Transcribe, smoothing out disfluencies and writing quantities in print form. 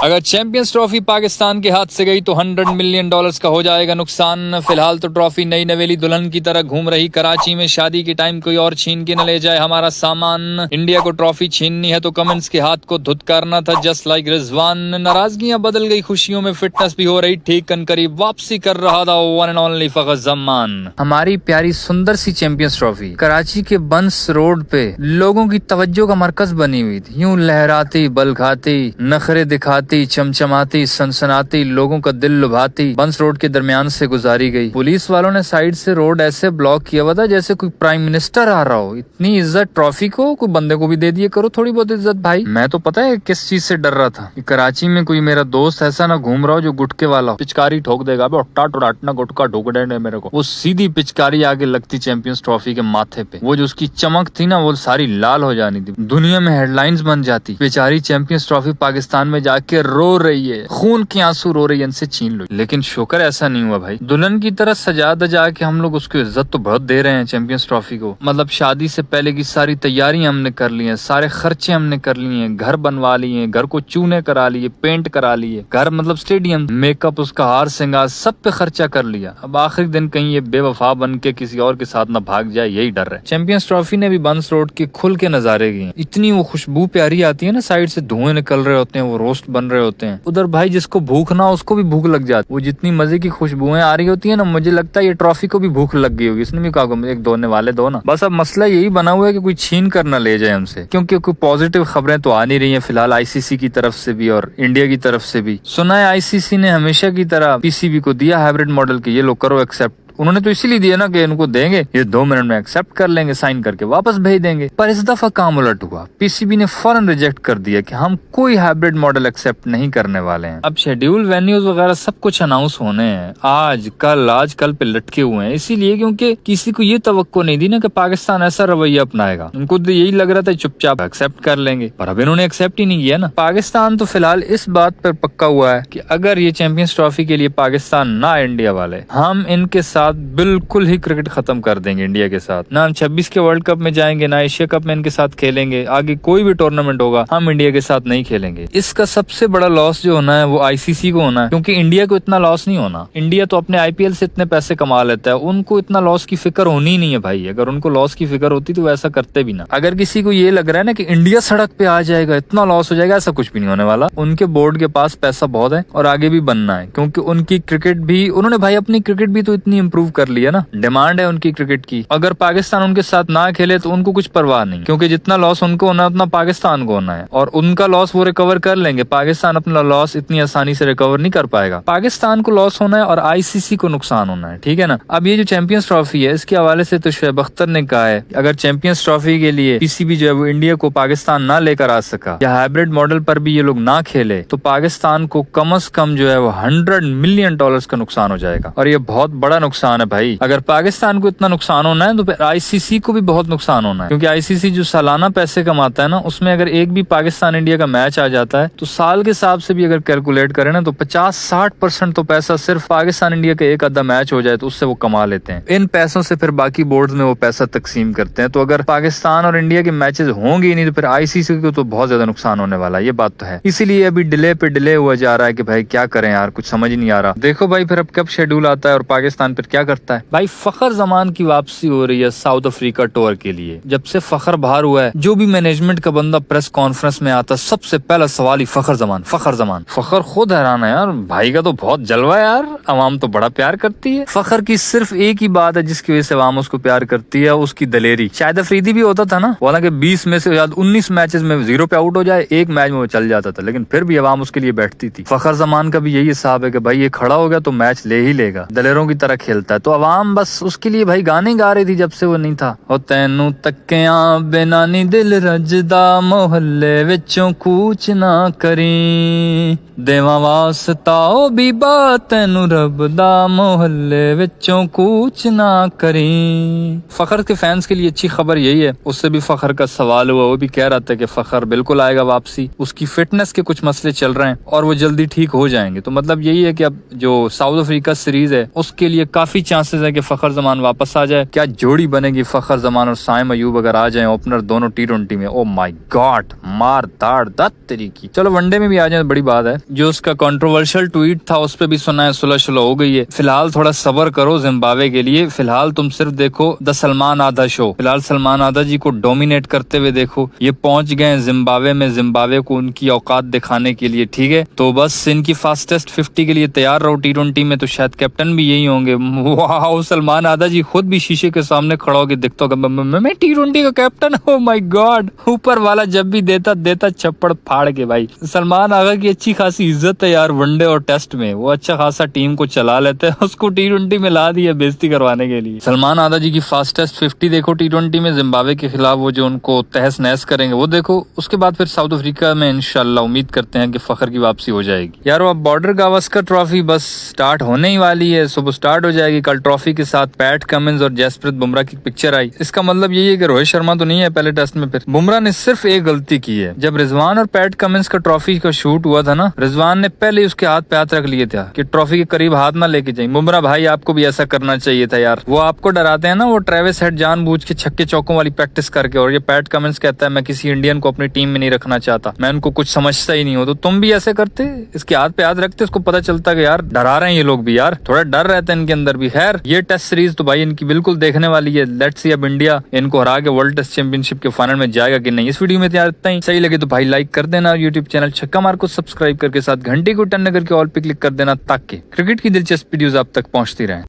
अगर champions trophy Pakistan के हाथ से गई तो $100 मिलियन का हो जाएगा नुकसान। फिलहाल तो ट्रॉफी नई नवेली दुल्हन की तरह घूम रही कराची में। शादी के टाइम कोई और छीन के न ले जाए हमारा सामान। इंडिया को ट्रॉफी छीननी है तो कमेंस के हाथ को धुतकारना था, जस्ट लाइक रिजवान। नाराजगियां बदल गई खुशियों में, फिटनेस भी हो रही ठीक करीब। वापसी कर रहा था वन एंड ओनली फखर जमान। हमारी प्यारी सुंदर सी चैंपियंस ट्रॉफी कराची के बंस रोड पे लोगों की तवज्जो का मरकज बनी हुई थी। यूं लहराती, बल खाती, नखरे दिखाती, चमचमाती, सनसनाती, लोगों का दिल लुभाती बंस रोड के दरमियान से गुजारी गई। पुलिस वालों ने साइड से रोड ऐसे ब्लॉक किया हुआ था जैसे कोई प्राइम मिनिस्टर आ रहा हो। इतनी इज्जत ट्रॉफी को कोई बंदे को भी दे दिए करो थोड़ी बहुत इज्जत भाई। मैं तो पता है किस चीज से डर रहा था कि कराची में कोई मेरा दोस्त ऐसा ना घूम रहा हो जो गुटके वाला हो, पिचकारी ठोक देगा टाटना गुटका ठोक देने मेरे को। वो सीधी पिचकारी आगे लगती चैंपियंस ट्रॉफी के माथे पे, वो जो उसकी चमक थी ना वो सारी लाल हो जानी थी, दुनिया में हेडलाइंस बन जाती। बेचारी चैंपियंस ट्रॉफी पाकिस्तान में जाके रो रही है, खून के आंसू रो रही है, इनसे छीन लो। लेकिन शुक्र ऐसा नहीं हुआ भाई। दुल्हन की तरह सजा दजा के हम लोग उसको इज्जत तो बहुत दे रहे हैं चैंपियंस ट्रॉफी को। मतलब शादी से पहले की सारी तैयारियां हमने कर ली हैं, सारे खर्चे हमने कर लिए हैं, घर बनवा लिए, घर को चूने करा लिए, पेंट करा लिए, घर मतलब स्टेडियम, मेकअप, उसका हार श्रृंगार सब पे खर्चा कर लिया। अब आखिरी दिन कहीं ये बेवफा बन के किसी और के साथ ना भाग जाए, यही डर है। चैंपियंस ट्रॉफी ने भी बंस रोड के खुल के नजारे किए। इतनी वो खुशबू प्यारी आती है ना, साइड से धुएं निकल रहे होते हैं, वो रोस्ट बन रहे होते हैं। उधर भाई जिसको भूख ना उसको भी भूख लग जाती। वो जितनी मजे की खुशबुएं आ रही होती है ना, मुझे लगता है ये ट्रॉफी को भी भूख लग गई होगी। इसने भी कहा एक धोने वाले दो ना। बस अब मसला यही बना हुआ है कि कोई छीन कर ना ले जाए हमसे, क्योंकि कोई पॉजिटिव खबरें तो आ नहीं रही हैं फिलहाल आईसीसी की तरफ से भी और इंडिया की तरफ से भी। सुना है आईसीसी ने हमेशा की तरह पीसीबी को दिया हाइब्रिड मॉडल के, ये लोग करो एक्सेप्ट। उन्होंने तो इसीलिए दिया ना कि इनको देंगे, ये 2 मिनट में एक्सेप्ट कर लेंगे, साइन करके वापस भेज देंगे। पर इस दफा काम उलट हुआ। पीसीबी ने फौरन रिजेक्ट कर दिया कि हम कोई हाइब्रिड मॉडल एक्सेप्ट नहीं करने वाले हैं। अब शेड्यूल वेन्यूज वगैरह सब कुछ अनाउंस होने हैं आज कल पे लटके हुए हैं, इसीलिए क्योंकि किसी को ये तवक्को नहीं दी ना कि पाकिस्तान ऐसा रवैया अपनाएगा। उनको तो यही लग रहा था चुपचाप एक्सेप्ट कर लेंगे, पर अब इन्होंने एक्सेप्ट ही नहीं किया ना। पाकिस्तान तो फिलहाल इस बात पर पक्का हुआ है कि अगर ये चैंपियंस ट्रॉफी के लिए पाकिस्तान ना इंडिया वाले, हम इनके साथ बिल्कुल ही क्रिकेट खत्म कर देंगे इंडिया के साथ। ना 26 के वर्ल्ड कप में जाएंगे, ना एशिया कप में इनके साथ खेलेंगे, आगे कोई भी टूर्नामेंट होगा हम इंडिया के साथ नहीं खेलेंगे। इसका सबसे बड़ा लॉस जो होना है वो आईसीसी को होना है, क्योंकि इंडिया को इतना लॉस नहीं होना। इंडिया तो अपने आईपीएल से इतने पैसे कमा लेता है, उनको इतना लॉस की फिक्र होनी ही नहीं है भाई। अगर उनको लॉस की फिक्र होती तो वैसा करते भी ना। अगर किसी को ये लग रहा है ना कि इंडिया सड़क पे आ जाएगा, इतना लॉस हो जाएगा, ऐसा कुछ भी नहीं होने वाला। उनके बोर्ड के पास पैसा बहुत है और आगे भी बनना है, क्योंकि उनकी क्रिकेट भी, उन्होंने भाई अपनी क्रिकेट भी तो इतनी इम्प्रूव कर लिया ना। डिमांड है उनकी क्रिकेट की। अगर पाकिस्तान उनके साथ ना खेले तो उनको कुछ परवाह नहीं, क्योंकि जितना लॉस उनको होना है उतना पाकिस्तान को होना है, और उनका लॉस वो रिकवर कर लेंगे। पाकिस्तान अपना लॉस इतनी आसानी से रिकवर नहीं कर पाएगा। पाकिस्तान को लॉस होना है और आईसीसी को नुकसान होना है, ठीक है ना। अब ये जो चैंपियंस ट्रॉफी है, इसके हवाले से तो शोएब अख्तर ने कहा है अगर चैंपियंस ट्रॉफी के लिए पीसीबी जो है वो इंडिया को पाकिस्तान ना लेकर आ सका, या हाइब्रिड मॉडल पर भी ये लोग ना खेले, तो पाकिस्तान को कम से कम जो है वो $100 मिलियन का नुकसान हो जाएगा। और ये बहुत बड़ा नुकसान है भाई। अगर पाकिस्तान को इतना नुकसान होना है तो फिर आईसीसी को भी बहुत नुकसान होना है, क्योंकि आईसीसी जो सालाना पैसे कमाता है ना, उसमें अगर एक भी पाकिस्तान इंडिया का मैच आ जाता है तो साल के हिसाब से भी अगर कैलकुलेट करें ना तो 50-60% तो पैसा सिर्फ पाकिस्तान इंडिया का एक आधा मैच हो जाए तो उससे वो कमा लेते हैं। इन पैसों से फिर बाकी बोर्ड में वो पैसा तकसीम करते हैं। तो अगर पाकिस्तान और इंडिया के मैचेस होंगे ही नहीं तो फिर आईसीसी को तो बहुत ज्यादा नुकसान होने वाला है, ये बात तो है। इसीलिए अभी डिले पे डिले हुआ जा रहा है कि भाई क्या करें यार, कुछ समझ नहीं आ रहा। देखो भाई फिर अब कब शेड्यूल आता है और पाकिस्तान फिर क्या करता है। भाई फखर जमान की वापसी हो रही है साउथ अफ्रीका टूर के लिए। जब से फखर बाहर हुआ है, जो भी मैनेजमेंट का बंदा प्रेस कॉन्फ्रेंस में आता, सबसे पहला सवाल ही फखर जमान। फखर खुद हैरान है यार, भाई का तो बहुत जलवा है यार, अवाम तो बड़ा प्यार करती है। फखर की सिर्फ एक ही बात है जिसकी वजह से अवाम उसको प्यार करती है, उसकी दलेरी। शायद अफरीदी भी होता था ना, हालांकि 20 में से 19 मैचेस में 0 पे आउट हो जाए, एक मैच में वो चल जाता था, लेकिन फिर भी अवाम उसके लिए बैठती थी। फखर जमान का भी यही हिसाब है कि भाई ये खड़ा हो गया तो मैच ले ही लेगा, दलेरों की तरह खेलता है। तो अवाम बस उसके लिए भाई गाने गा रही थी जब से वो नहीं था। और तैनू तक्किया बिना नी दिल रजदा, मोहल्ले विचों कूच ना करी, देवा वास्ता ओ बीबा तैनू रब दा, मोहल्ले विचों कूच ना करी। फखर के फैंस के लिए अच्छी खबर यही है। उससे भी फखर का सवाल हुआ, वो भी कह रहा था कि फखर बिल्कुल आएगा वापसी, उसकी फिटनेस के कुछ मसले चल रहे हैं और वो जल्दी ठीक हो जाएंगे। तो मतलब यही है कि अब जो साउथ अफ्रीका सीरीज है उसके लिए काफी काफी चांसेस है कि फखर जमान वापस आ जाए। क्या जोड़ी बनेगी फखर जमान और साइम अयूब अगर आ जाए ओपनर दोनों T20 में। ओ माय गॉड, मार दाड़ दत तरीकी। चलो वनडे में भी आ जाए बड़ी बात है। जो उसका कंट्रोवर्शियल ट्वीट था उस पर भी सुना है सुलह शुलह हो गई है। फिलहाल थोड़ा सब्र करो जिम्बाब्वे के लिए। फिलहाल तुम सिर्फ देखो द सलमान आधा शो। फिलहाल सलमान आधा जी को डोमिनेट करते हुए देखो। ये पहुंच गए जिम्बाब्वे में, जिम्बाब्वे को उनकी औकात दिखाने के लिए। ठीक है, तो बस इनकी फास्टेस्ट 50 के लिए तैयार रहो T20 में। तो शायद कैप्टन भी यही होंगे। वाह, सलमान आधा जी खुद भी शीशे के सामने खड़ा होकर दिखता होगा मैं T20 का कैप्टन। ओ माय गॉड, ऊपर वाला जब भी देता छप्पड़ फाड़ के। भाई सलमान आगा की अच्छी खासी इज्जत है यार वनडे और टेस्ट में। वो अच्छा खासा टीम को चला लेते हैं, उसको T20 में ला दिया बेइज्जती करवाने के लिए। सलमान आधा जी की फास्टेस्ट 50 देखो T20 में जिम्बाब्वे के खिलाफ, वो जो उनको तहस नहस करेंगे वो देखो। उसके बाद फिर साउथ अफ्रीका में इंशाल्लाह उम्मीद करते हैं कि फखर की वापसी हो जाएगी। यार अब बॉर्डर गावस्कर ट्रॉफी बस स्टार्ट होने ही वाली है, सुबह स्टार्ट हो जाएगी। कल ट्रॉफी के साथ पैट कमिंस और जसप्रीत बुमराह की पिक्चर आई। इसका मतलब यही है कि रोहित शर्मा तो नहीं है पहले टेस्ट में। फिर बुमराह ने सिर्फ एक गलती की है। जब रिजवान और पैट कमिंस का ट्रॉफी का शूट हुआ था ना, रिजवान ने पहले उसके हाथ पे हाथ रख लिए थे कि ट्रॉफी के करीब हाथ ना लेके जाए। बुमराह भाई आपको भी ऐसा करना चाहिए था यार। वो आपको डराते हैं ना, वो ट्रेविस हेड जानबूझ के छक्के चौकों वाली प्रैक्टिस करके। और ये पैट कमिंस कहता है मैं किसी इंडियन को अपनी टीम में नहीं रखना चाहता, मैं उनको कुछ समझता ही नहीं हूँ। तो तुम भी ऐसे करते, इसके हाथ पे हाथ रखते, उसको पता चलता कि यार डरा रहे हैं ये लोग भी यार, थोड़ा डर रहता है इनके अंदर भी। खैर ये टेस्ट सीरीज तो भाई इनकी बिल्कुल देखने वाली है। लेट्स सी अब इंडिया इनको हरा के वर्ल्ड टेस्ट चैंपियनशिप के फाइनल में जाएगा कि नहीं। इस वीडियो में इतना ही। सही लगे तो भाई लाइक कर देना, यूट्यूब चैनल छक्का मार को सब्सक्राइब करके साथ घंटी को टन करके ऑल पे क्लिक कर देना ताकि क्रिकेट की दिलचस्प वीडियोस आप तक पहुंचती रहे।